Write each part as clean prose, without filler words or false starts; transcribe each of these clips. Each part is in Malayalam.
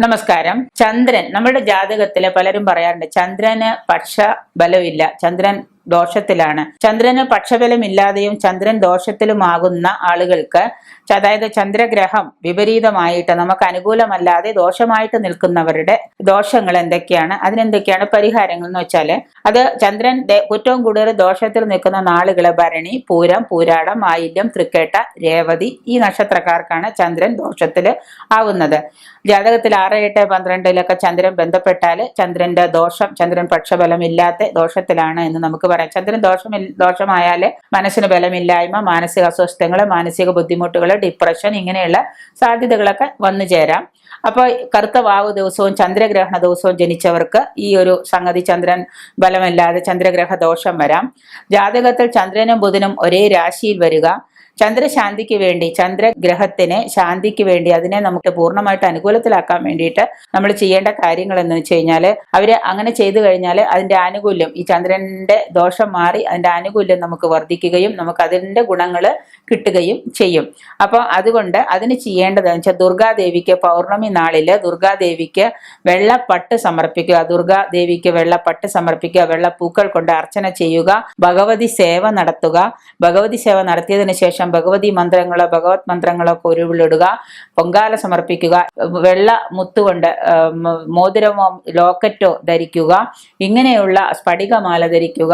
നമസ്കാരം. ചന്ദ്രൻ നമ്മുടെ ജാതകത്തില് പലരും പറയാറുണ്ട് ചന്ദ്രന് പക്ഷ ബലമില്ല, ചന്ദ്രൻ ദോഷത്തിലാണ്. ചന്ദ്രന് പക്ഷബലമില്ലാതെയും ചന്ദ്രൻ ദോഷത്തിലുമാകുന്ന ആളുകൾക്ക്, അതായത് ചന്ദ്രഗ്രഹം വിപരീതമായിട്ട് നമുക്ക് അനുകൂലമല്ലാതെ ദോഷമായിട്ട് നിൽക്കുന്നവരുടെ ദോഷങ്ങൾ എന്തൊക്കെയാണ്, അതിനെന്തൊക്കെയാണ് പരിഹാരങ്ങൾ എന്ന് വെച്ചാല്, അത് ചന്ദ്രൻ ഏറ്റവും കൂടുതൽ ദോഷത്തിൽ നിൽക്കുന്ന നാളുകള് ഭരണി, പൂരം, പൂരാടം, ആയില്യം, തൃക്കേട്ട, രേവതി ഈ നക്ഷത്രക്കാർക്കാണ് ചന്ദ്രൻ ദോഷത്തില് ആവുന്നത്. ജാതകത്തിൽ 6, 8, 12 ചന്ദ്രൻ ബന്ധപ്പെട്ടാൽ ചന്ദ്രന്റെ ദോഷം, ചന്ദ്രൻ പക്ഷബലം ഇല്ലാത്ത ദോഷത്തിലാണ് എന്ന് നമുക്ക് പറയാം. ചന്ദ്രൻ ദോഷമായാൽ മനസ്സിന് ബലമില്ലായ്മ, മാനസിക അസ്വസ്ഥങ്ങൾ, മാനസിക ബുദ്ധിമുട്ടുകൾ, ഡിപ്രഷൻ ഇങ്ങനെയുള്ള സാധ്യതകളൊക്കെ വന്നു ചേരാം. അപ്പോൾ കറുത്ത വാവ് ദിവസവും ചന്ദ്രഗ്രഹണ ദിവസവും ജനിച്ചവർക്ക് ഈ ഒരു സംഗതി, ചന്ദ്രൻ ബലമില്ലാതെ ചന്ദ്രഗ്രഹ ദോഷം വരാം. ജാതകത്തിൽ ചന്ദ്രനും ബുധനും ഒരേ രാശിയിൽ വരിക, ചന്ദ്രശാന്തിക്ക് വേണ്ടി, ചന്ദ്രഗ്രഹത്തിന് ശാന്തിക്ക് വേണ്ടി, അതിനെ നമുക്ക് പൂർണ്ണമായിട്ട് അനുകൂലത്തിലാക്കാൻ വേണ്ടിയിട്ട് നമ്മൾ ചെയ്യേണ്ട കാര്യങ്ങൾ എന്ന് വെച്ച് കഴിഞ്ഞാൽ, അവര് അങ്ങനെ ചെയ്തു കഴിഞ്ഞാൽ അതിന്റെ ആനുകൂല്യം, ഈ ചന്ദ്രന്റെ ദോഷം മാറി അതിന്റെ ആനുകൂല്യം നമുക്ക് വർദ്ധിക്കുകയും നമുക്ക് അതിന്റെ ഗുണങ്ങൾ കിട്ടുകയും ചെയ്യും. അപ്പോൾ അതുകൊണ്ട് അതിന് ചെയ്യേണ്ടതെന്ന് വെച്ചാൽ, ദുർഗാദേവിക്ക് പൗർണമി നാളില് ദുർഗാദേവിക്ക് വെള്ളപ്പട്ട് സമർപ്പിക്കുക, ദുർഗാദേവിക്ക് വെള്ളപ്പട്ട് സമർപ്പിക്കുക, വെള്ളപ്പൂക്കൾ കൊണ്ട് അർച്ചന ചെയ്യുക, ഭഗവതി സേവ നടത്തുക. ഭഗവതി സേവ നടത്തിയതിനു ശേഷം ഭഗവതി മന്ത്രങ്ങളോ ഭഗവത് മന്ത്രങ്ങളോ ഉരുവിളിടുക, പൊങ്കാല സമർപ്പിക്കുക, വെള്ള മുത്തുകൊണ്ട് മോതിരമോ ലോക്കറ്റോ ധരിക്കുക, ഇങ്ങനെയുള്ള സ്ഫടികമാല ധരിക്കുക,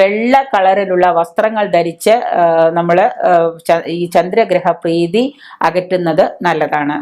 വെള്ള കളറിലുള്ള വസ്ത്രങ്ങൾ ധരിച്ച് നമ്മൾ ഈ ചന്ദ്രഗ്രഹ പ്രീതി അകറ്റുന്നത് നല്ലതാണ്.